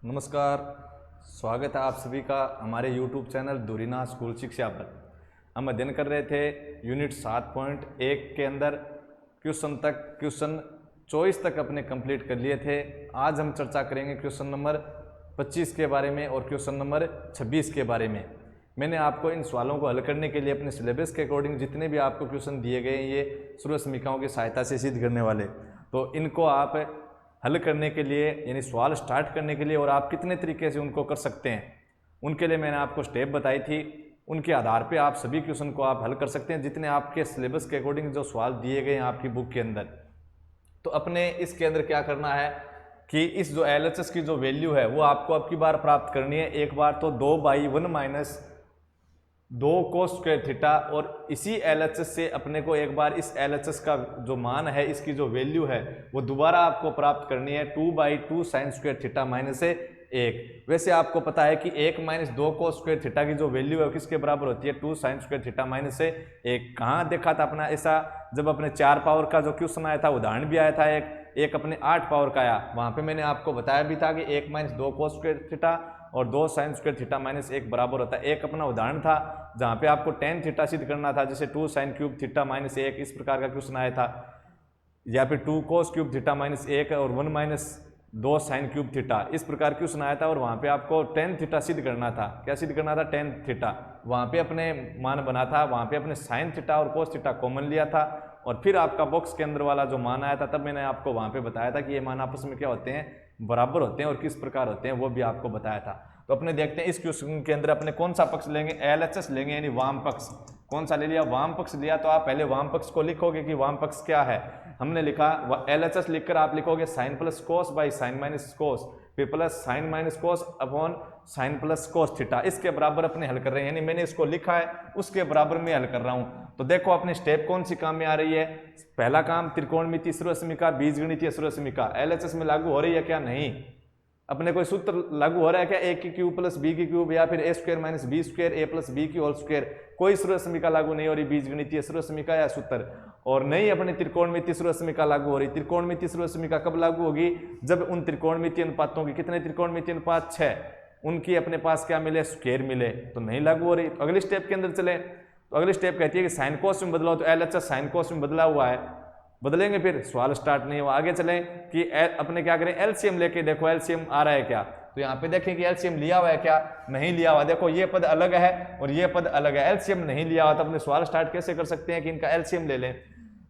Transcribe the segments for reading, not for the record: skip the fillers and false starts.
नमस्कार। स्वागत है आप सभी का हमारे YouTube चैनल दूरीना स्कूल शिक्षा पर। हम अध्ययन कर रहे थे यूनिट 7.1 के अंदर क्वेश्चन 24 तक अपने कंप्लीट कर लिए थे। आज हम चर्चा करेंगे क्वेश्चन नंबर 25 के बारे में और क्वेश्चन नंबर 26 के बारे में। मैंने आपको इन सवालों को हल करने के लिए अपने सिलेबस के अकॉर्डिंग जितने भी आपको क्वेश्चन दिए गए हैं ये सर्वसमीकाओं की सहायता से सिद्ध करने वाले, तो इनको आप हल करने के लिए यानी सवाल स्टार्ट करने के लिए और आप कितने तरीके से उनको कर सकते हैं उनके लिए मैंने आपको स्टेप बताई थी। उनके आधार पे आप सभी क्वेश्चन को आप हल कर सकते हैं जितने आपके सिलेबस के अकॉर्डिंग जो सवाल दिए गए हैं आपकी बुक के अंदर। तो अपने इसके अंदर क्या करना है कि इस जो LHS की जो वैल्यू है वो आपको अब की बार प्राप्त करनी है। एक बार तो 2/1 माइनस 2 cos स्क्वायर थीटा, और इसी LHS से अपने को एक बार इस LHS का जो मान है इसकी जो वैल्यू है वो दोबारा आपको प्राप्त करनी है 2/2 साइन स्क्वायर थीटा माइनस 1। वैसे आपको पता है कि 1 माइनस 2 cos स्क्वायर थीटा की जो वैल्यू है किसके बराबर होती है 2 साइन स्क्वायर थीटा माइनस 1। कहाँ देखा था अपना ऐसा, जब अपने 4 पावर का जो क्वेश्चन आया था उदाहरण भी आया था, एक अपने 8 पावर का आया, वहाँ पे मैंने आपको बताया भी था कि 1 माइनस 2 cos स्क्वायर थीटा और 2 साइन स्क्वायर थीटा माइनस 1 बराबर होता है। एक अपना उदाहरण था जहाँ पे आपको tan थीटा सिद्ध करना था, जैसे 2 साइन क्यूब थीटा माइनस 1 इस प्रकार का क्वेश्चन आया था, या फिर 2 cos क्यूब थीटा माइनस 1 और 1 माइनस 2 साइन क्यूब थीटा इस प्रकार क्वेश्चन आया था। और वहाँ पे आपको tan थीटा सिद्ध करना था। क्या सिद्ध करना था? tan theta. वहाँ पे अपने मान बना था, वहाँ पे अपने साइन थीटा और cos थीटा कॉमन लिया था और फिर आपका बॉक्स के अंदर वाला जो मान आया था तब मैंने आपको वहाँ पे बताया था कि ये मान आपस में क्या होते हैं, बराबर होते हैं और किस प्रकार होते हैं वो भी आपको बताया था। तो अपने देखते हैं इस क्वेश्चन के अंदर अपने कौन सा पक्ष लेंगे, LHS लेंगे यानी वाम पक्ष। कौन सा ले लिया? वाम पक्ष लिया। तो आप पहले वाम पक्ष को लिखोगे कि वाम पक्ष क्या है। हमने लिखा LHS लिखकर आप लिखोगे sine plus cos by sine minus cos, फिर plus sine minus cos upon sine plus cos theta, इसके बराबर अपने हल कर रहे हैं। यानी मैंने इसको लिखा है उसके बराबर में हल कर रहा हूँ। तो देखो अपनी स्टेप कौन सी काम में आ रही है। पहला काम त्रिकोणमितीय सर्वसमीका बीजगणितीय सर्वसमीका LHS में लागू हो रही है क्या? नहीं। अपने कोई सूत्र लागू हो रहा है क्या? a की क्यूब प्लस b की क्यूब या फिर a square minus b square a plus b की होल स्क्वायर, कोई सर्वसमीका लागू नहीं हो रही, बीजगणितीय सर्वसमीका या सूत्र। और नहीं अपनी त्रिकोणमितीय सर्वसमीका लागू हो रही। त्रिकोणमितीय सर्वसमीका कब लागू होगी? जब उन त्रिकोणमितीय अनुपातों की, कितने त्रिकोणमितीय अनुपात? 6, उनकी अपने पास क्या मिले? स्क्वायर मिले, तो नहीं लागू हो रही। तो अगली स्टेप के अंदर चले, तो अगली स्टेप कहती है कि साइन कोस में बदलाओ। तो LHS साइन कोस में बदला हुआ है, बदलेंगे फिर सवाल स्टार्ट नहीं हुआ। आगे चलें कि अपने क्या करें, LCM लेके देखो LCM आ रहा है क्या। तो यहाँ पे देखें कि LCM लिया हुआ है क्या? नहीं लिया हुआ। देखो ये पद अलग है और ये पद अलग है, LCM नहीं लिया हुआ। तो अपने सवाल स्टार्ट कैसे कर सकते हैं कि इनका LCM ले लें।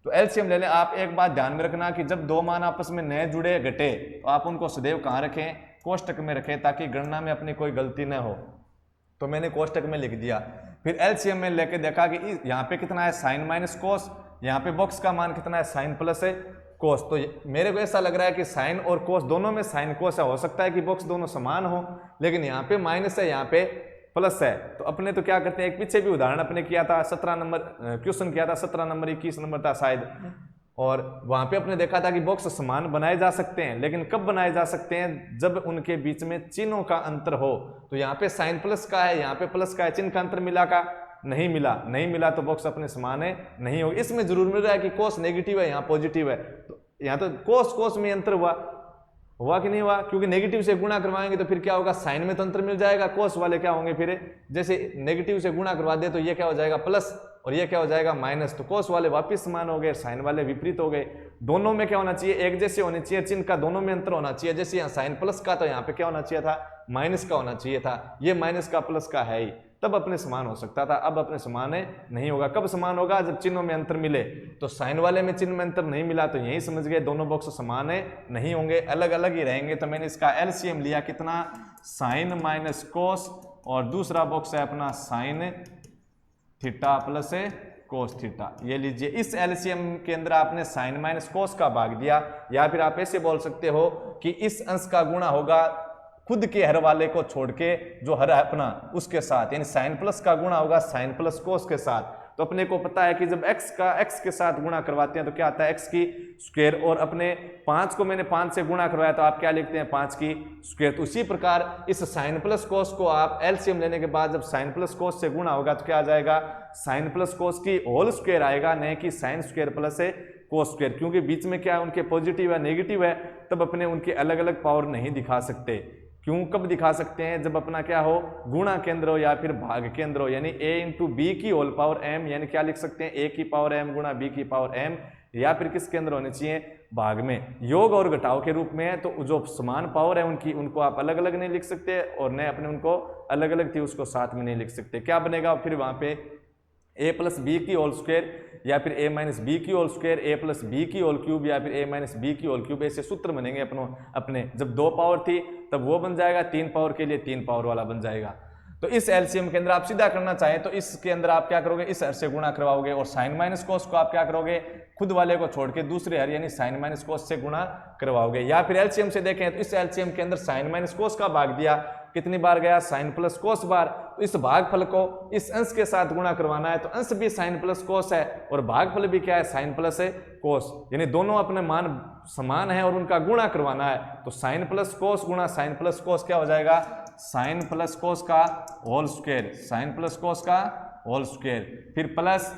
तो LCM ले लें। आप एक बात ध्यान में रखना कि जब दो मान आपस में नए जुड़े घटे तो आप उनको सदैव कहाँ रखें? कोष्टक में रखें, ताकि गणना में अपनी कोई गलती न हो। तो मैंने कोष्टक में लिख दिया। फिर LCM में लेके देखा कि यहाँ पे कितना है? साइन माइनस कोस, यहाँ पे बॉक्स का मान कितना है? साइन प्लस है कोस। तो मेरे को ऐसा लग रहा है कि साइन और कोस दोनों में साइन कोस है। हो सकता है कि बॉक्स दोनों समान हो, लेकिन यहाँ पे माइनस है, यहाँ पे प्लस है। तो अपने तो क्या करते हैं, एक पीछे भी उदाहरण अपने किया था, 17 नंबर क्वेश्चन किया था, 17 नंबर 21 नंबर था शायद, और वहां पे अपने देखा था कि बॉक्स समान बनाए जा सकते हैं। लेकिन कब बनाए जा सकते हैं? जब उनके बीच में चिन्हों का अंतर हो। तो यहाँ पे साइन प्लस का है, यहाँ पे प्लस का है, चिन्ह का अंतर मिला का? नहीं मिला। नहीं मिला तो बॉक्स अपने समान है नहीं होगी। इसमें जरूर मिल रहा है कि कोस नेगेटिव है, यहाँ पॉजिटिव है। तो यहाँ तो कोस में अंतर हुआ कि नहीं हुआ? क्योंकि नेगेटिव से गुणा करवाएंगे तो फिर क्या होगा? साइन में तो अंतर मिल जाएगा। कोस वाले क्या होंगे फिर? जैसे नेगेटिव से गुणा करवा दे तो ये क्या हो जाएगा? प्लस, और ये क्या हो जाएगा? माइनस। तो कोस वाले वापिस समान हो गए, साइन वाले विपरीत हो गए। दोनों में क्या होना चाहिए? एक जैसे होनी चाहिए, चिन्ह का दोनों में अंतर होना चाहिए। जैसे यहाँ साइन प्लस का, तो यहाँ पे क्या होना चाहिए था? माइनस का होना चाहिए था। ये माइनस का प्लस का है ही, तब अपने समान हो सकता था। अब अपने समान है नहीं होगा। कब समान होगा? जब चिन्हों में अंतर मिले। तो साइन वाले में चिन्ह में अंतर नहीं मिला, तो यही समझ गए दोनों बॉक्स समान है नहीं होंगे, अलग अलग ही रहेंगे। तो मैंने इसका LCM लिया कितना? साइन माइनस कोस, और दूसरा बॉक्स है अपना sine theta plus cos theta. ये लीजिए, इस LCM के अंदर आपने साइन माइनस कोस का भाग दिया, या फिर आप ऐसे बोल सकते हो कि इस अंश का गुणा होगा खुद के हर वाले को छोड़ के, जो हर है अपना उसके साथ, यानी साइन प्लस का गुणा होगा साइन प्लस कोस के साथ। तो अपने को पता है कि जब x के साथ गुणा करवाते हैं तो क्या आता है? x की स्क्वायर। और अपने 5 को मैंने 5 से गुणा करवाया तो आप क्या लिखते हैं? 5 की स्क्वायर। तो उसी प्रकार इस साइन प्लस कोस को आप LCM लेने के बाद जब साइन प्लस कोस से गुणा होगा तो क्या आ जाएगा? साइन प्लस कोस की होल स्क्वायर आएगा, नहीं कि sine square plus cos square. क्योंकि बीच में क्या है? उनके पॉजिटिव है नेगेटिव है, तब अपने उनके अलग अलग पावर नहीं दिखा सकते। क्यों कब दिखा सकते हैं? जब अपना क्या हो, गुणा केंद्र हो या फिर भाग केंद्र हो, यानी a इंटू बी की होल पावर m, यानी क्या लिख सकते हैं, a की पावर m गुणा b की पावर m, या फिर किस केंद्र होने चाहिए, भाग में। योग और घटाव के रूप में है तो जो समान पावर है उनको आप अलग अलग नहीं लिख सकते, और न अपने उनको अलग अलग थी उसको साथ में नहीं लिख सकते। क्या बनेगा फिर वहां पे, a प्लस बी की होल स्क्वायर या फिर a माइनस बी की whole square, a plus b की होल क्यूब या फिर a माइनस बी की होल क्यूब, ऐसे सूत्र बनेंगे अपने। जब 2 पावर थी तब वो बन जाएगा, 3 पावर के लिए 3 पावर वाला बन जाएगा। तो इस एलसीएम के अंदर आप सीधा करना चाहें तो इसके अंदर आप क्या करोगे, इस हर से गुणा करवाओगे, और साइन माइनस कोस को आप क्या करोगे, खुद वाले को छोड़ के दूसरे हर यानी साइन माइनस कोस से गुणा करवाओगे। या फिर एलसीएम से देखें तो इस एलसीएम के अंदर साइन माइनस कोस का भाग दिया, कितनी बार गया, साइन प्लस कोस बार। तो इस भागफल को इस अंश के साथ गुणा करवाना है, तो अंश भी साइन प्लस कोस है और भागफल भी क्या है, साइन प्लस है कोस, यानी दोनों अपने मान समान है और उनका गुणा करवाना है। तो साइन प्लस कोस गुणा साइन प्लस कोस क्या हो जाएगा, साइन प्लस कोस का whole square, sine plus cos का होल स्क्वायर, फिर प्लस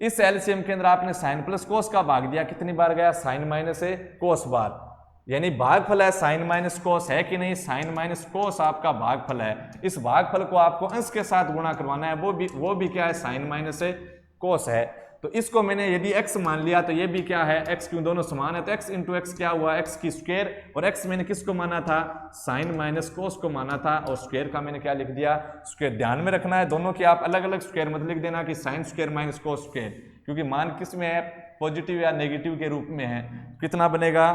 इस एलसीएम के अंदर आपने साइन प्लस कोस का भाग दिया, कितनी बार गया, साइन माइनस है कोस बार, यानी भागफल है साइन माइनस कोस, है कि नहीं, साइन माइनस कोस आपका भागफल है। इस भागफल को आपको अंश के साथ गुणा करवाना है, वो भी क्या है, साइन माइनस कोस है। तो इसको मैंने यदि x मान लिया तो ये भी क्या है, x, क्यों दोनों समान है, तो x इंटू एक्स क्या हुआ, x की स्क्वायर, और x मैंने किसको माना था, साइन माइनस कोस को माना था, और स्क्वायर का मैंने क्या लिख दिया, स्क्वायर। ध्यान में रखना है दोनों की आप अलग अलग स्क्वायर मत लिख देना कि sine square minus cos square, क्योंकि मान किस में है, पॉजिटिव या नेगेटिव के रूप में है। कितना बनेगा,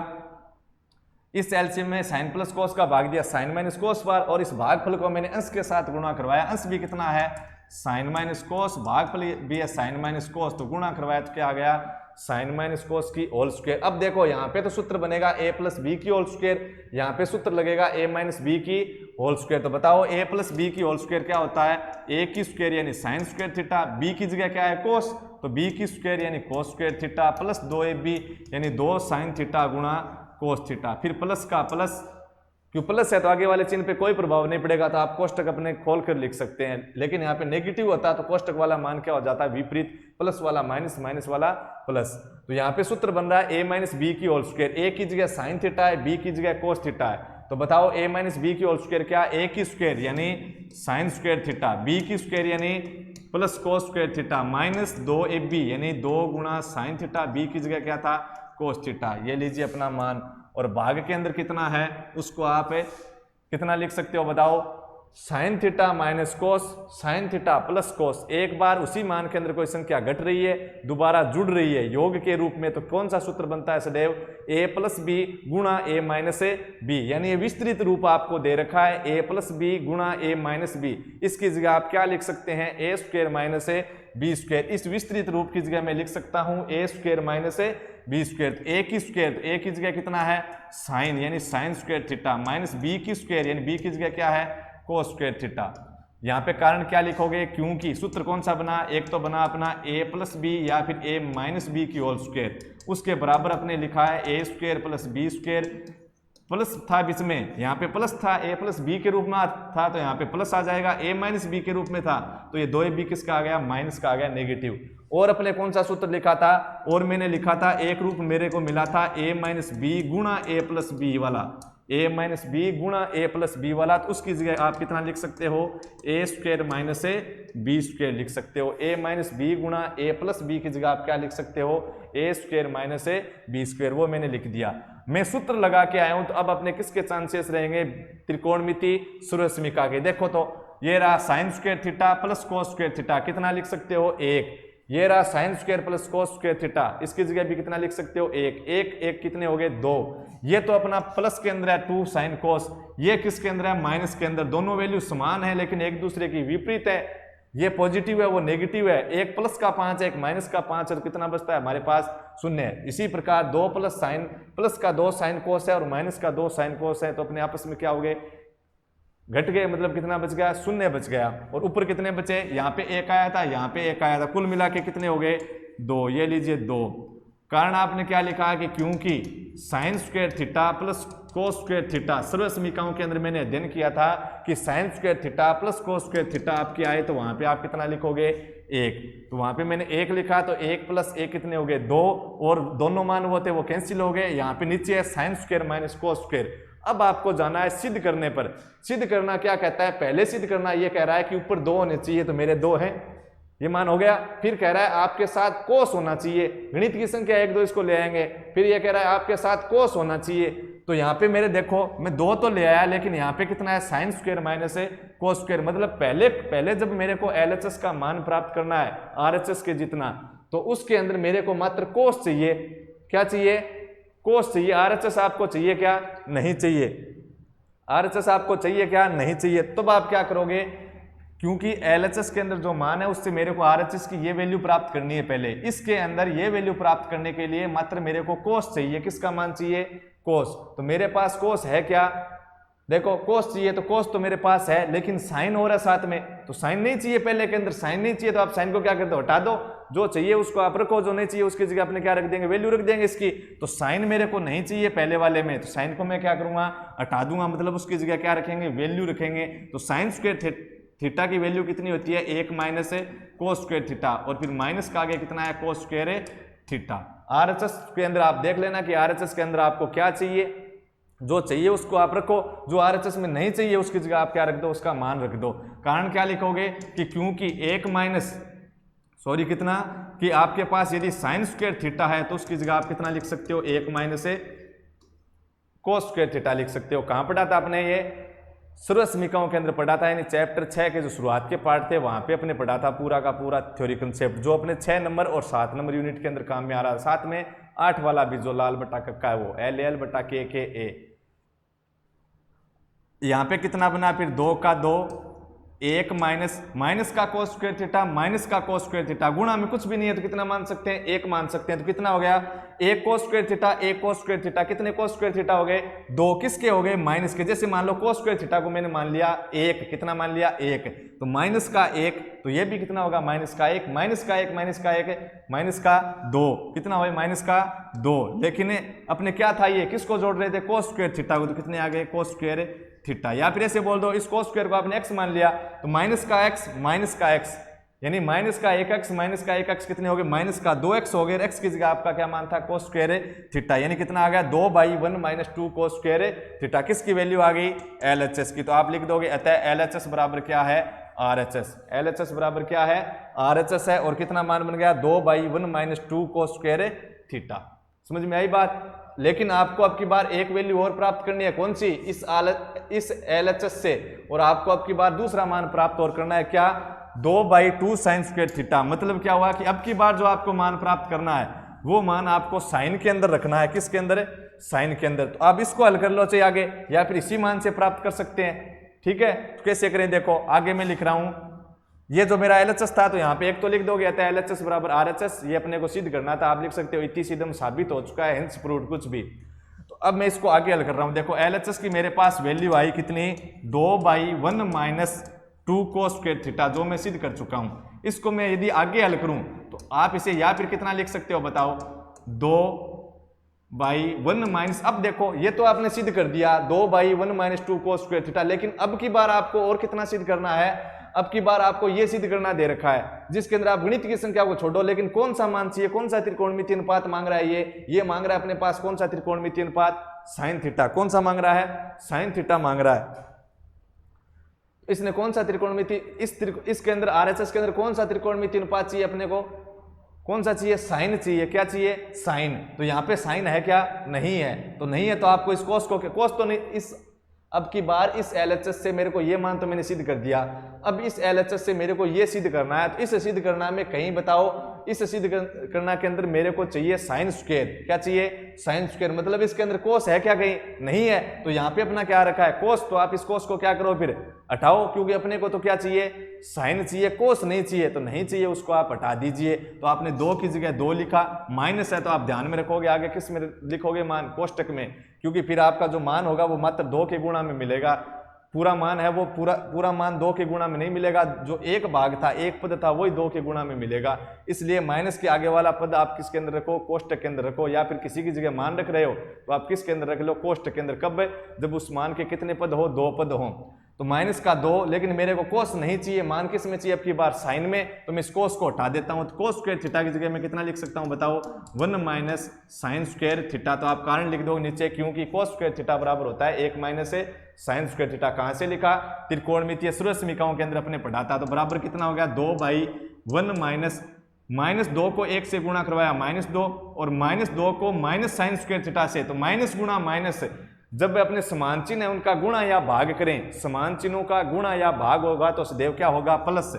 इस एलसीएम में साइन प्लस कोस का भाग दिया साइन माइनस कोस बार, और इस भागफल को मैंने अंश के साथ गुणा करवाया, अंश भी कितना है, साइन माइनस कोस, भागफल भी है साइन माइनस कोस, तो गुणा करवाया तो क्या आ गया, साइन माइनस कोस की होल स्क्वायर। अब देखो यहाँ पे तो सूत्र बनेगा a प्लस बी की होल स्क्वायर, यहाँ पे सूत्र लगेगा a माइनस बी की होल स्क्वायर। तो बताओ a प्लस बी की होल स्क्वायर क्या होता है, a की स्क्वायर यानी साइन स्क्वायर थीटा, b की जगह क्या है कोस, तो b की स्क्वायर यानी कोस स्क्वायर थीटा, प्लस 2ab यानी 2 साइन थीटा गुणा कोस थीटा, फिर प्लस का प्लस, क्यों प्लस है तो आगे वाले चिन्ह पे कोई प्रभाव नहीं पड़ेगा, तो आप कोष्टक अपने खोल कर लिख सकते हैं। लेकिन यहाँ पे नेगेटिव होता है तो कोष्टक वाला मान क्या हो जाता है, विपरीत, प्लस वाला माइनस, माइनस वाला प्लस। तो यहाँ पे सूत्र बन रहा है a माइनस बी की होल स्क्वायर, a की जगह साइन थीटा है, b की जगह कोस थीटा है, तो बताओ a माइनस बी की होल स्क्वायर क्या, a की स्क्वायर यानी साइन स्क्वायर थीटा, b की स्क्वायर यानी plus cos square theta, minus 2ab यानी 2 गुणा साइन थीटा, b की जगह क्या था, कोस थीटा। ये लीजिए अपना मान, और भाग के अंदर कितना है उसको आप कितना लिख सकते हो, बताओ, sine theta minus cos, sine theta plus कोस। एक बार उसी मान के अंदर कोई संख्या घट रही है, दोबारा जुड़ रही है योग के रूप में, तो कौन सा सूत्र बनता है सदैव, a प्लस बी गुणा a माइनस बी, यानी ये विस्तृत रूप आपको दे रखा है, a प्लस बी गुणा a माइनस बी। इसकी जगह आप क्या लिख सकते हैं, a square minus B square. इस विस्तृत रूप की जगह मैं लिख सकता हूं a square minus B square. तो a की स्क्वायर, तो a की जगह कितना है, साइन यानी sine square theta, minus b की स्क्वायर यानी b की जगह क्या है, कोस स्क्वायर थीटा। यहाँ पे कारण क्या लिखोगे, क्योंकि सूत्र कौन सा बना, एक तो बना अपना a प्लस बी या फिर a माइनस बी की होल स्क्वायर, उसके बराबर अपने लिखा है a square plus b square, plus था बीच में, यहाँ पे प्लस था, a प्लस बी के रूप में था तो यहाँ पे प्लस आ जाएगा, a माइनस बी के रूप में था तो ये 2ab किसका आ गया, माइनस का आ गया, नेगेटिव। और अपने कौन सा सूत्र लिखा था, और मैंने लिखा था एक रूप मेरे को मिला था a माइनस बी गुणा a प्लस बी वाला, a माइनस बी गुणा a प्लस बी वाला, तो उसकी जगह आप कितना लिख सकते हो, a square minus B square लिख सकते हो। a माइनस बी गुणा a प्लस बी की जगह आप क्या लिख सकते हो, a square minus B square, वो मैंने लिख दिया। मैं सूत्र लगा के आया हूं, तो अब अपने किसके चांसेस रहेंगे, त्रिकोणमिति सूर्यसमीका के। देखो तो ये रहा sign square theta plus cos square theta, कितना लिख सकते हो, 1। ये रहा sine square plus cos square theta, इसकी जगह भी कितना लिख सकते हो, 1 1 1 कितने हो गए, 2। ये तो अपना प्लस के अंदर है 2 साइन कोस, ये किसके अंदर है, माइनस के अंदर। दोनों वैल्यू समान है लेकिन एक दूसरे की विपरीत है, ये पॉजिटिव है वो नेगेटिव है, एक प्लस का 5 है एक माइनस का 5 है, तो कितना बचता है हमारे पास, 0 है। इसी प्रकार 2 प्लस का 2 साइन कोस है और माइनस का 2 साइन कोस है, तो अपने आपस में क्या हो गए, घट गए, मतलब कितना बच गया, 0 बच गया। और ऊपर कितने बचे, यहाँ पे 1 आया था, यहाँ पे 1 आया था, कुल मिला के कितने हो गए, 2। ये लीजिए 2। कारण आपने क्या लिखा है कि क्योंकि sine square theta plus cos square theta, सर्व समीकरणों के अंदर मैंने अध्ययन किया था कि sine square theta plus cos square theta आपकी आए तो वहां पे आप कितना लिखोगे, 1। तो वहां पे मैंने 1 लिखा, तो 1 प्लस 1 कितने हो गए, 2, और दोनों मान वो थे वो कैंसिल हो गए। यहाँ पे नीचे है sine square minus cos square, अब आपको जाना है सिद्ध करने पर। सिद्ध करना क्या कहता है, पहले सिद्ध करना ये कह रहा है कि ऊपर 2 होने चाहिए, तो मेरे 2 हैं, ये मान हो गया। फिर कह रहा है आपके साथ कोस होना चाहिए, गणित की संख्या 1 2 इसको ले आएंगे। फिर ये कह रहा है आपके साथ कोस होना चाहिए, तो यहाँ पे मेरे देखो मैं 2 तो ले आया, लेकिन यहाँ पे कितना है साइन स्क्वायर माइनस है कोस स्क्वायर। मतलब पहले जब मेरे को LHS का मान प्राप्त करना है RHS के जितना, तो उसके अंदर मेरे को मात्र कोस चाहिए। क्या चाहिए, कोस चाहिए। RHS आपको चाहिए क्या, नहीं चाहिए। RHS आपको चाहिए क्या, नहीं चाहिए। तब आप क्या करोगे, क्योंकि LHS के अंदर जो मान है उससे मेरे को RHS की ये वैल्यू प्राप्त करनी है पहले। इसके अंदर ये वैल्यू प्राप्त करने के लिए मात्र मेरे को कोस चाहिए। किसका मान चाहिए, कोस। तो मेरे पास कोस है क्या, देखो कोस चाहिए, तो कोस तो मेरे पास है, लेकिन साइन हो रहा है साथ में, तो साइन नहीं चाहिए। पहले के अंदर साइन नहीं चाहिए, तो आप साइन को क्या कर दो, हटा दो। जो चाहिए उसको आप रखो, जो नहीं चाहिए उसकी जगह अपने क्या रख देंगे, वैल्यू रख देंगे इसकी। तो साइन मेरे को नहीं चाहिए पहले वाले में, तो साइन को मैं क्या करूंगा, हटा दूंगा। मतलब उसकी जगह क्या रखेंगे, वैल्यू रखेंगे। तो साइन स्क्वायर थीटा की वैल्यू कितनी होती है, 1 माइनस है कोस स्क्वायर थीटा, और फिर माइनस का आगे कितना है, कोस स्क्वायर थीटा। RHS के अंदर आप देख लेना कि RHS के अंदर आपको क्या चाहिए, जो चाहिए उसको आप रखो, जो RHS में नहीं चाहिए उसकी जगह आप क्या रख दो, उसका मान रख दो। कारण क्या लिखोगे कि क्योंकि 1 माइनस कितना, कि आपके पास यदि साइन स्क्वायर थीटा है तो उसकी जगह आप कितना लिख सकते हो, 1 माइनस है कोस स्क्वायर थीटा लिख सकते हो। कहां पढ़ा था आपने, ये सर्वसमीकाओं के अंदर पढ़ा था, यानी चैप्टर 6 के जो शुरुआत के पार्ट थे वहां पे अपने पढ़ा था पूरा का पूरा थ्योरी कंसेप्ट, जो अपने 6 नंबर और 7 नंबर यूनिट के अंदर काम में आ रहा है। साथ में 8 वाला भी जो लाल बटा कक्का है वो LL बटा KKA। यहाँ पे कितना बना, फिर 2 का 2, 1 माइनस का कोस स्क्वायर थीटा माइनस का कोस स्क्वायर थीटा, गुणा में कुछ भी नहीं है तो कितना मान सकते हैं, 1 मान सकते हैं। तो कितना हो गया, 1 कोस स्क्वायर थीटा 1 कोस स्क्वायर थीटा, कितने कोस स्क्वायर थीटा हो गए, 2 किसके हो गए, माइनस के। जैसे मान लो कोस स्क्वायर थीटा को मैंने मान लिया 1, कितना मान लिया 1, तो माइनस का 1, तो ये भी कितना होगा, माइनस का 1 माइनस का 1 माइनस का 1 माइनस का 2, कितना हो, माइनस का 2। लेकिन अपने क्या था, ये किसको जोड़ रहे थे, कोस स्क्वायर थीटा को, तो कितने आ गए, कोस स्क्वायर थीटा। या फिर ऐसे बोल दो, इस कोस स्क्वायर को आपने x मान लिया, तो माइनस का x यानी माइनस का 1x माइनस का 1x कितने हो गए, माइनस का 2x हो गए। x की जगह आपका क्या मान था, कोस स्क्वायर थीटा, यानी कितना आ गया, 2/1 माइनस 2 कोस स्क्वायर थीटा। किसकी वैल्यू आ गई, LHS की। तो आप लिख दोगे अतः LHS बराबर क्या है, RHS। LHS बराबर क्या है, RHS है। और कितना मान बन गया, 2/1 माइनस 2 कोस स्क्वायर थीटा। समझ में आई बात। लेकिन आपको अब की बार एक वैल्यू और प्राप्त करनी है, कौन सी, इस LHS से, और आपको अब की बार दूसरा मान प्राप्त और करना है, क्या, 2/2 साइन स्क्वायर थीटा। मतलब क्या हुआ कि अब की बार जो आपको मान प्राप्त करना है वो मान आपको साइन के अंदर रखना है। किसके अंदर, साइन के अंदर। तो आप इसको हल कर लो चाहे आगे, या फिर इसी मान से प्राप्त कर सकते हैं। ठीक है, तो कैसे करें, देखो आगे मैं लिख रहा हूं, ये जो मेरा LHS था तो यहाँ पे एक तो लिख दोगे, आता है LHS बराबर RHS, ये अपने को सिद्ध करना था। आप लिख सकते हो इति सिद्धम साबित हो चुका है, हेंस प्रूव्ड, कुछ भी। तो अब मैं इसको आगे हल कर रहा हूँ। देखो LHS की मेरे पास वैल्यू आई कितनी, 2/1 माइनस 2 कोस स्क्वायर थीटा, जो मैं सिद्ध कर चुका हूँ। इसको मैं यदि आगे हल करूँ तो आप इसे या फिर कितना लिख सकते हो, बताओ, 2/1 माइनस, अब देखो ये तो आपने सिद्ध कर दिया 2/1 माइनस 2 कोस स्क्वायर थीटा, लेकिन अब की बार आपको और कितना सिद्ध करना है, अब की बार आपको यह सिद्ध करना दे रखा है, जिसके अंदर आप गणित की संख्या को छोड़ो, लेकिन कौन सा मान चाहिए, कौन सा त्रिकोणमितीय अनुपात मांग रहा है, ये मांग रहा है अपने पास कौन सा त्रिकोणमितीय अनुपात, साइन थीटा। कौन सा मांग रहा है, साइन थीटा मांग रहा है। इसने कौन सा त्रिकोणमितीय, इसके अंदर RHS के अंदर कौन सा त्रिकोणमितीय अनुपात चाहिए अपने को, कौन सा चाहिए, साइन चाहिए। क्या चाहिए, साइन। तो यहाँ पे साइन है क्या, नहीं है। तो नहीं है तो आपको इस कोस को, कोस तो नहीं, इस अब की बार इस LHS से मेरे को ये मान तो मैंने सिद्ध कर दिया, अब इस LHS से मेरे को ये सिद्ध करना है। तो इस सिद्ध करना में कहीं बताओ, इस सिद्ध करना के अंदर मेरे को चाहिए साइन स्क्वायर। क्या चाहिए, साइन स्क्वायर। मतलब इसके अंदर कोस है क्या, कहीं नहीं है। तो यहाँ पे अपना क्या रखा है, कोस। तो आप इस कोस को क्या करो, फिर हटाओ, क्योंकि अपने को तो क्या चाहिए, साइन चाहिए, कोस नहीं चाहिए। तो नहीं चाहिए उसको आप हटा दीजिए। तो आपने 2 की जगह 2 लिखा, माइनस है तो आप ध्यान में रखोगे आगे किस में लिखोगे, मान, कोष्टक में, क्योंकि फिर आपका जो मान होगा वो मात्र 2 के गुणा में मिलेगा। पूरा मान है वो पूरा मान 2 के गुणा में नहीं मिलेगा, जो एक भाग था, एक पद था, वही 2 के गुणा में मिलेगा। इसलिए माइनस के आगे वाला पद आप किसके अंदर रखो, कोष्टक के अंदर रखो। या फिर किसी की जगह मान रख रहे हो तो आप किसके अंदर रख लो, कोष्टक के अंदर। कब, जब उस मान के कितने पद हो, 2 पद हो। तो माइनस का 2, लेकिन मेरे को कोस नहीं चाहिए, मान किस में चाहिए, अब की बार साइन में, तो मैं इस कोस को हटा देता हूं। तो कोस स्क्वायर थीटा की जगह मैं कितना लिख सकता हूं बताओ, 1 माइनस साइन स्क्वायर थीटा। तो आप कारण लिख दो नीचे, क्योंकि कोस स्क्वायर थीटा बराबर होता है 1 माइनस साइन स्क्वायर थीटा। कहां से लिखा, त्रिकोणमितीय सूर्यसमीकाओं के अंदर अपने पढ़ा था। तो बराबर कितना हो गया, 2/1 माइनस 2 को 1 से गुणा करवाया -2, और -2 को माइनस साइन स्क्वायर थीटा से, तो माइनस गुणा माइनस, जब अपने समान चिन्ह है उनका गुणा या भाग करें, समान चिन्हों का गुणा या भाग होगा तो सदैव क्या होगा, प्लस।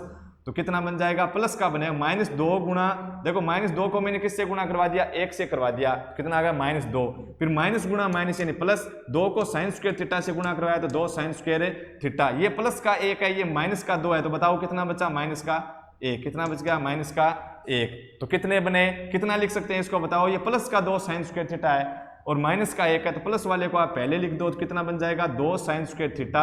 तो कितना बन जाएगा, प्लस का बनेगा -2 गुणा, देखो -2 को मैंने किससे गुणा करवा दिया, 1 से करवा दिया, कितना आ गया -2, फिर माइनस गुणा माइनस यानी प्लस, 2 को साइन स्क्वायर थीटा से गुणा करवाया तो 2 साइन स्क्वायर थीटा। ये प्लस का 1 है, ये माइनस का 2 है, तो बताओ कितना बचा, माइनस का 1, कितना बच गया, माइनस का 1। तो कितने बने, कितना लिख सकते हैं इसको बताओ, ये प्लस का 2 साइन स्क्वायर थीटा है और माइनस का 1 है, तो प्लस वाले को आप पहले लिख दो, तो कितना बन जाएगा, 2 साइन स्क्वायर थीटा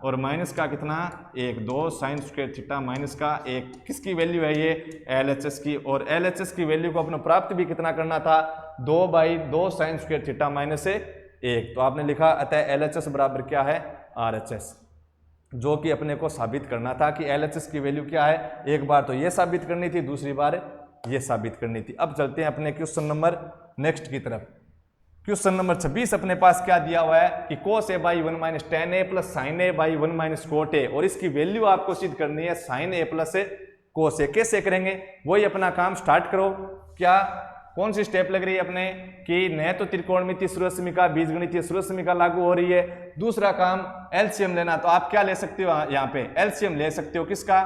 और माइनस का कितना 1, 2 साइन स्क्वायर थीटा माइनस का 1। किसकी वैल्यू है ये, LHS की, और LHS की वैल्यू को अपने प्राप्त भी कितना करना था, 2/2 साइन स्क्वायर थीटा माइनस 1। तो आपने लिखा अतः LHS बराबर क्या है, RHS, जो कि अपने को साबित करना था कि LHS की वैल्यू क्या है। एक बार तो ये साबित करनी थी, दूसरी बार ये साबित करनी थी। अब चलते हैं अपने क्वेश्चन नंबर नेक्स्ट की तरफ। क्वेश्चन नंबर 26 अपने पास क्या दिया हुआ है कि cos a/1 minus tan a plus sin a/1 minus cot a, और इसकी वैल्यू आपको सिद्ध करनी है sin a plus cos a। कैसे करेंगे, वही अपना काम स्टार्ट करो। क्या, कौन सी स्टेप लग रही है अपने कि न तो त्रिकोणमितीय सूर्यसमीका बीजगणितीय सूर्यसमीका लागू हो रही है, दूसरा काम एलसीएम लेना। तो आप क्या ले सकते हो, यहाँ पे एलसीएम ले सकते हो किसका,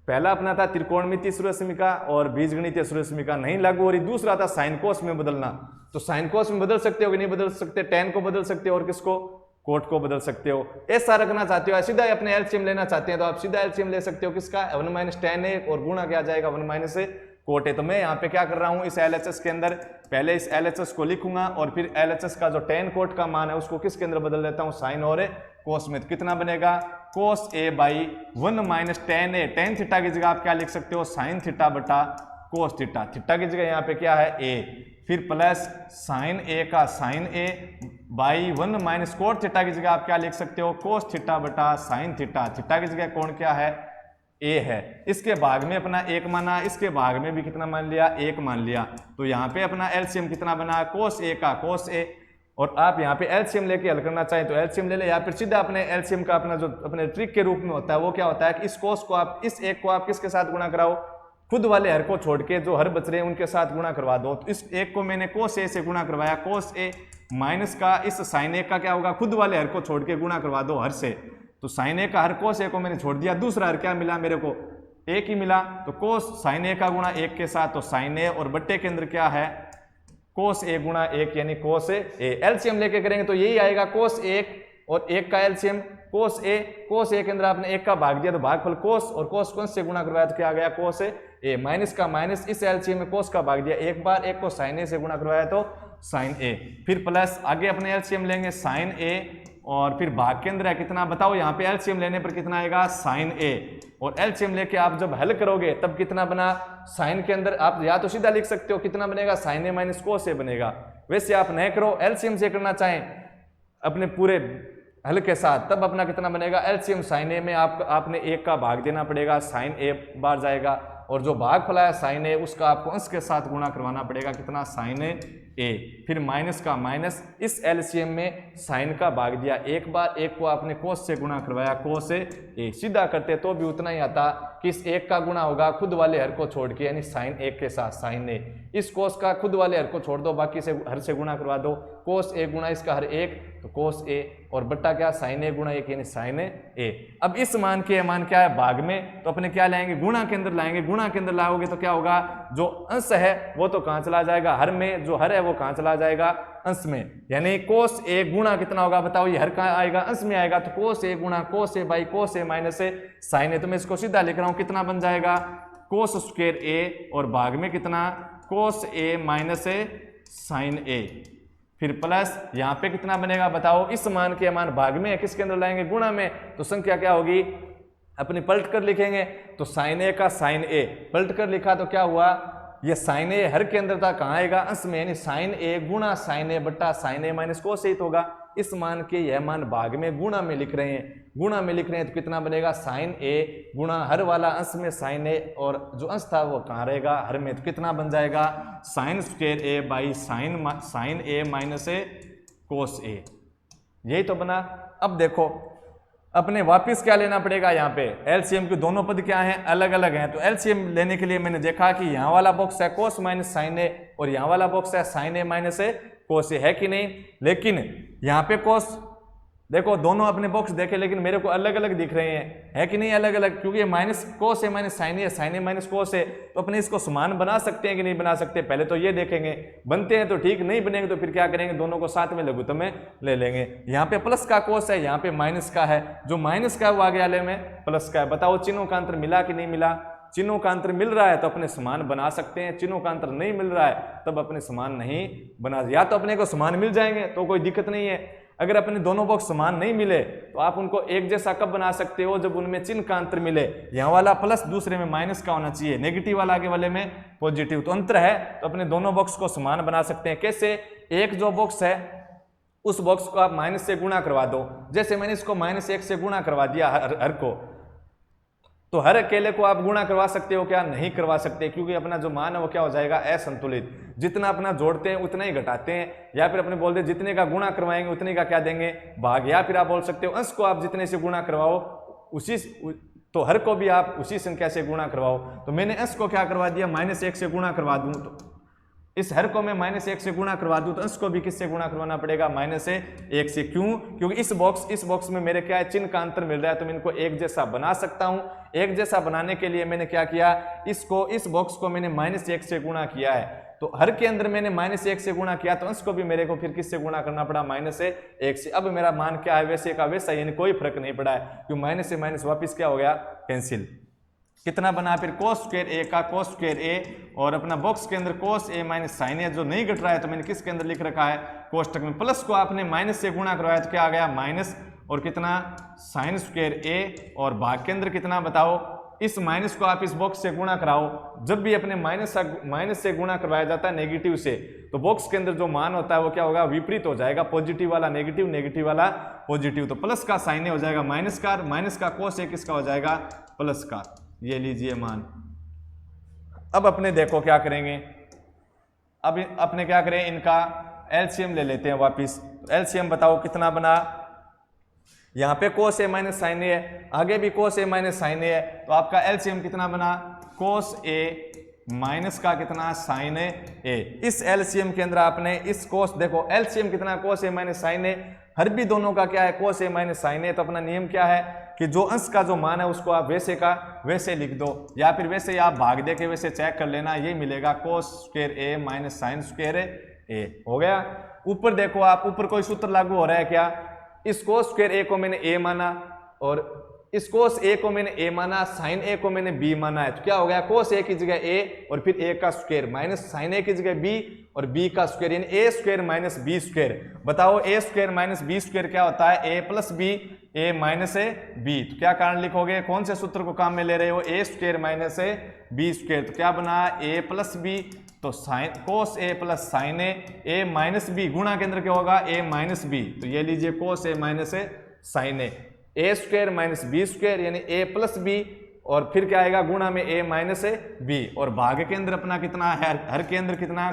पहला अपना था त्रिकोणमितीय सूर्यसमीका और बीजगणितीय सूर्यसमीका नहीं लागू हो रही, दूसरा था साइन कोस में बदलना। तो साइन कोस में बदल सकते हो कि नहीं बदल सकते, tan को बदल सकते हो और किसको, कोट को बदल सकते हो। ऐसा रखना चाहते हो, सीधा अपने एलसीएम लेना चाहते हैं तो आप सीधा एलसीएम ले सकते हो किसका, 1 माइनस tan a और गुणा क्या जाएगा 1 माइनस कोट a। तो मैं यहाँ पे क्या कर रहा हूँ, इस LHS के अंदर पहले इस LHS को लिखूंगा और फिर LHS का जो tan कोट का मान है उसको किसके अंदर बदल देता हूँ, साइन और कोस में। तो कितना बनेगा, cos a/1 minus tan a, tan theta की जगह आप क्या लिख सकते हो, साइन थीटा बटा कोस थीटा, थीटा की जगह यहाँ पे क्या है a, फिर प्लस साइन a का sine a/1 minus cot theta की जगह आप क्या लिख सकते हो, कोस थीटा बटा साइन थीटा, थीटा की जगह कोण क्या है, a है। इसके भाग में अपना 1 माना, इसके भाग में भी कितना मान लिया, 1 मान लिया। तो यहाँ पे अपना एलसीएम कितना बना, cos a का cos a, और आप यहाँ पे एलसीएम लेके हल करना चाहें तो एलसीएम ले ले, या फिर सीधा अपने एलसीएम का अपना जो अपने ट्रिक के रूप में होता है वो क्या होता है कि इस कोस को आप, इस 1 को आप किसके साथ गुणा कराओ, खुद वाले हर को छोड़ के जो हर बच रहे हैं उनके साथ गुणा करवा दो। तो इस 1 को मैंने cos a से गुणा करवाया, cos a माइनस का इस sin a का क्या होगा, खुद वाले हर को छोड़ के गुणा करवा दो हर से। तो sin a का हर cos a को मैंने छोड़ दिया, दूसरा हर क्या मिला मेरे को, 1 ही मिला। तो cos sin a का गुणा 1 के साथ, तो sin a और बट्टे के अंदर क्या है, cos a गुणा 1 यानी cos a। एलसीएम लेके करेंगे तो यही आएगा, cos 1 और 1 का एलसीएम cos a के अंदर आपने 1 का भाग दिया तो भागफल cos, और cos कौन से गुणा करवाया तो क्या आ गया, cos a। माइनस का माइनस, इस एलसीएम में cos का भाग दिया एक बार, 1 को sin a से गुणा करवाया तो sin a, फिर प्लस आगे अपने एलसीएम लेंगे sin a, और फिर भाग के अंदर है कितना बताओ, यहाँ पे एलसीएम लेने पर कितना आएगा, sin a, और एलसीएम लेके आप जब हल करोगे तब कितना बना, साइन के अंदर आप या तो सीधा लिख सकते हो कितना बनेगा, sin a minus cos a बनेगा। वैसे आप नहीं करो, एलसीएम से करना चाहें अपने पूरे हल के साथ, तब अपना कितना बनेगा, एलसीएम sin a में आपने 1 का भाग देना पड़ेगा, sin a बार जाएगा, और जो भाग फला है sin a उसका आपको अंश के साथ गुणा करवाना पड़ेगा, कितना sin a, फिर माइनस का माइनस, इस एलसीएम में साइन का भाग दिया एक बार, 1 को आपने कोस से गुणा करवाया, cos a, सीधा करते तो भी उतना ही आता कि इस 1 का गुणा होगा खुद वाले हर को छोड़ के, यानी sin 1 के साथ sin a, इस कोस का खुद वाले हर को छोड़ दो, बाकी से हर से गुणा करवा दो, cos a गुणा इसका हर 1 तो cos a, और बट्टा क्या sin a गुणा 1 यानी sin a। अब इस मान के मान क्या है भाग में, तो अपने क्या लाएंगे, गुणा के अंदर लाएंगे, गुणा के अंदर लाओगे तो क्या होगा, जो अंश है वो तो कहाँ चला जाएगा, हर में, जो हर है वो कहाँ चला जाएगा, अंश में, यानी cos a गुणा कितना होगा बताओ, ये हर कहाँ आएगा, अंश में आएगा, तो cos a गुणा cos a by cos a minus sin a। तो मैं इसको सीधा लिख रहा हूँ, कितना बन जाएगा, cos स्क्वायर a, और भाग में कितना, cos a minus sin a, फिर प्लस यहाँ पे कितना बनेगा बताओ, इस मान के मान भाग में किसके अंदर लाएंगे, गुणा में, तो संख्या क्या होगी अपनी पलट कर लिखेंगे, तो sin a का sin a पलट कर लिखा तो क्या हुआ, ये sin a हर के अंदर था, कहाँ आएगा, अंश में, यानी sin a गुणा sin a बट्टा sin a minus cos a होगा, इस मान के यह मान भाग में गुणा में लिख रहे हैं, गुणा में लिख रहे हैं तो कितना बनेगा साइन ए गुणा हर वाला अंश में साइन ए, और जो अंश था वो कहाँ रहेगा हर में, तो कितना बन जाएगा sine square A by sine A minus A cos A, यही तो बना। अब देखो अपने वापस क्या लेना पड़ेगा, यहाँ पे एलसीएम के दोनों पद क्या हैं अलग अलग हैं, तो एलसीएम लेने के लिए मैंने देखा कि यहाँ वाला बॉक्स है कोस माइनस साइन ए और यहाँ वाला बॉक्स है sign A minus A cos ए, है कि नहीं। लेकिन यहाँ पे कोस देखो दोनों अपने बॉक्स देखे लेकिन मेरे को अलग अलग दिख रहे हैं, है कि नहीं अलग अलग, क्योंकि minus cos A minus sign A minus cos ए, तो अपने इसको समान बना सकते हैं कि नहीं बना सकते, पहले तो ये देखेंगे, बनते हैं तो ठीक, नहीं बनेंगे तो फिर क्या करेंगे दोनों को साथ में लघुत्तम में ले लेंगे। यहाँ पे प्लस का कोस है, यहाँ पे माइनस का है, जो माइनस का है वो आगे वाले में प्लस का है। बताओ चिन्हों का अंतर मिला कि नहीं मिला, चिन्हों का अंतर मिल रहा है तो अपने समान बना सकते हैं, चिन्हों का अंतर नहीं मिल रहा है तब अपने समान नहीं बना, या तो अपने को समान मिल जाएंगे तो कोई दिक्कत नहीं है, अगर अपने दोनों बॉक्स समान नहीं मिले तो आप उनको एक जैसा कब बना सकते हो, जब उनमें चिन्ह का अंतर मिले, यहाँ वाला प्लस दूसरे में माइनस का होना चाहिए, नेगेटिव वाला आगे वाले में पॉजिटिव, तो अंतर है तो अपने दोनों बॉक्स को समान बना सकते हैं। कैसे, एक जो बॉक्स है उस बॉक्स को आप माइनस से गुणा करवा दो, जैसे मैंने इसको -1 से गुणा करवा दिया हर को, तो हर अकेले को आप गुणा करवा सकते हो क्या, नहीं करवा सकते, क्योंकि अपना जो मान है वो क्या हो जाएगा असंतुलित, जितना अपना जोड़ते हैं उतना ही घटाते हैं, या फिर अपने बोल दे जितने का गुणा करवाएंगे उतने का क्या देंगे भाग, या फिर आप बोल सकते हो अंश को आप जितने से गुणा करवाओ उसी, तो हर को भी आप उसी संख्या से गुणा करवाओ, तो मैंने अंश को क्या करवा दिया -1 से गुणा करवा दूं, तो इस हर को मैं -1 से गुणा करवा दूं तो अंश को भी किससे गुणा करवाना पड़ेगा -1 से, क्यों, क्योंकि इस बॉक्स में मेरे क्या है चिन्ह का अंतर मिल रहा है, तो मैं इनको एक जैसा बना सकता हूं। एक जैसा बनाने के लिए मैंने क्या किया, इस बॉक्स को मैंने -1 से गुणा किया है, तो हर के अंदर मैंने -1 से गुणा किया तो अंश को भी मेरे को फिर किससे गुणा करना पड़ा -1 से। अब मेरा मान क्या है वैसे का वैसा, यानी कोई फर्क नहीं पड़ा है, क्यों माइनस से माइनस वापिस क्या हो गया कैंसिल। कितना बना फिर कोस स्क्वायर ए का कोस स्क्वायर ए, और अपना बॉक्स के अंदर कोस ए माइनस साइन ए, जो नहीं घट रहा है तो मैंने किसके अंदर लिख रखा है कोष्टक में, प्लस को आपने माइनस से गुणा करवाया तो क्या आ गया माइनस, और कितना साइन स्क्वायर ए, और भाग के अंदर कितना बताओ, इस माइनस को आप इस बॉक्स से गुणा कराओ, जब भी अपने माइनस से गुणा करवाया जाता है नेगेटिव से, तो बॉक्स के अंदर जो मान होता है वो क्या होगा विपरीत हो जाएगा, पॉजिटिव वाला नेगेटिव, नेगेटिव वाला पॉजिटिव, तो प्लस का साइन ए हो जाएगा माइनस का कोस ए किसका हो जाएगा प्लस का, ये लीजिए मान। अब अपने देखो क्या करेंगे, अब अपने क्या करें, इनका एलसीएम ले लेते हैं वापिस, तो एलसीएम बताओ कितना बना, यहाँ पे कोस ए माइनस साइन ए है, आगे भी कोस ए माइनस साइन ए है, तो आपका एलसीएम कितना बना कोस ए माइनस का कितना साइन ए। इस एलसीएम के अंदर आपने इस कोस देखो एलसीएम कितना कोस ए माइनस साइन ए, हर भी दोनों का क्या है कोस ए माइनस साइन ए, तो अपना नियम क्या है कि जो अंश का जो मान है उसको आप वैसे का वैसे लिख दो, या फिर वैसे ही आप भाग दे के वैसे चेक कर लेना, ये मिलेगा कोस स्क्वायर ए माइनस साइन स्क्वायर ए, हो गया। ऊपर देखो आप, ऊपर कोई सूत्र लागू हो रहा है क्या, इस कोस स्क्वायर ए को मैंने ए माना और इस कोस ए को मैंने ए माना, साइन ए को मैंने बी माना है, तो क्या हो गया कोस ए की जगह ए और फिर ए का स्क्वायर माइनस साइन ए की जगह बी और बी का स्क्वायर, यानी A square minus B square. बताओ A square minus B square क्या होता है, A plus B A minus A B, तो क्या कारण लिखोगे, कौन से सूत्र को काम में ले रहे हो, A square minus A B square, तो क्या बना ए प्लस बी, तो sine cos A plus sine A minus B, गुणा के अंदर क्या होगा ए माइनस बी, तो ये लीजिए कोस ए माइनस ए साइन ए स्क्वायर माइनस बी स्क्वायर यानी ए प्लस बी, और फिर क्या आएगा गुणा में ए माइनस ए बी, और भाग के अंदर अपना कितना है, हर के अंदर कितना है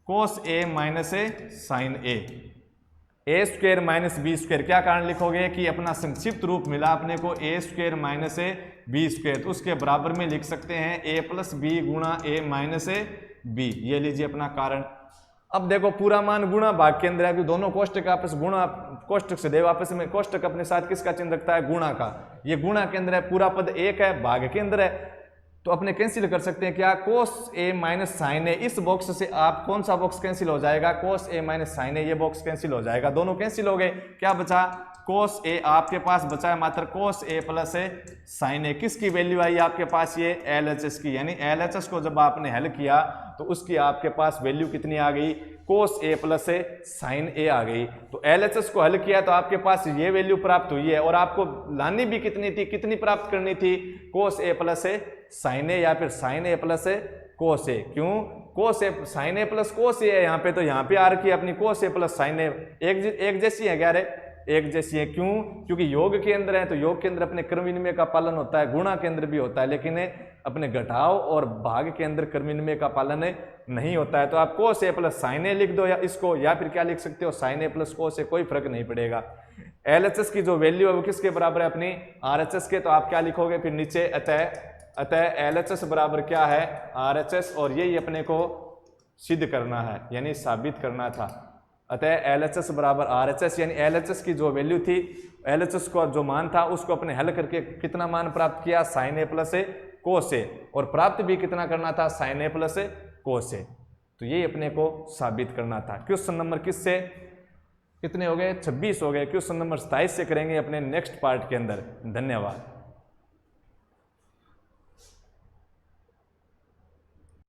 कोस ए माइनस ए साइन ए स्क्वायर माइनस बी स्क्वायर, क्या कारण लिखोगे कि अपना संक्षिप्त रूप मिला अपने को A square minus A B square, तो उसके बराबर में लिख सकते हैं ए प्लस बी गुणा ए माइनस ए बी, ये लीजिए अपना कारण। अब देखो पूरा मान गुणा भाग के अंदर है, अभी दोनों कोष्टक आपस गुणा कोष्टक से देव आपस में, कोष्टक अपने साथ किसका चिन्ह रखता है गुणा का, ये गुणा के अंदर है, पूरा पद एक है भाग के अंदर है, तो अपने कैंसिल कर सकते हैं क्या कोस ए माइनस साइन ए, इस बॉक्स से आप कौन सा बॉक्स कैंसिल हो जाएगा कोस ए माइनस साइन ए, ये बॉक्स कैंसिल हो जाएगा, दोनों कैंसिल हो गए, क्या बचा कोस ए, आपके पास बचा है मात्र कोस ए प्लस ए साइन ए, किसकी वैल्यू आई आपके पास ये LHS की, यानी LHS को जब आपने हल किया तो उसकी आपके पास वैल्यू कितनी आ गई कोस ए प्लस ए साइन ए आ गई, तो LHS को हल किया तो आपके पास ये वैल्यू प्राप्त हुई है, और आपको लानी भी कितनी थी, कितनी प्राप्त करनी थी कोस ए प्लस ए साइन ए या फिर साइन ए प्लस ए कोस ए, क्यों कोस ए साइन ए प्लस कोस ए है यहाँ पे, तो यहाँ पे आ रखी है अपनी कोस ए प्लस साइन ए, एक जैसी है क्या रे, एक जैसी है। क्यों? क्योंकि योग के अंदर है तो योग के अंदर अपने क्रम विनिमय का पालन होता है, गुणा के अंदर भी होता है, लेकिन अपने घटाव और भाग के अंदर क्रम विनिमय का पालन नहीं होता है। तो आप कोस ए प्लस साइन ए लिख दो या इसको, या फिर क्या लिख सकते हो, साइन ए प्लस कोस ए, कोई फर्क नहीं पड़ेगा। LHS की जो वैल्यू है वो किसके बराबर है, अपनी RHS के, तो आप क्या लिखोगे फिर नीचे, अतः LHS बराबर क्या है, RHS, और यही अपने को सिद्ध करना है यानी साबित करना था। अतः LHS बराबर RHS, यानी LHS की जो वैल्यू थी, LHS का जो मान था उसको अपने हल करके कितना मान प्राप्त किया, साइन ए प्लस ए कोस ए, और प्राप्त भी कितना करना था, साइन ए प्लस ए कोस ए। तो यही अपने को साबित करना था। क्वेश्चन नंबर किससे कितने हो गए, 26 हो गए। क्वेश्चन नंबर 27 से करेंगे अपने नेक्स्ट पार्ट के अंदर। धन्यवाद।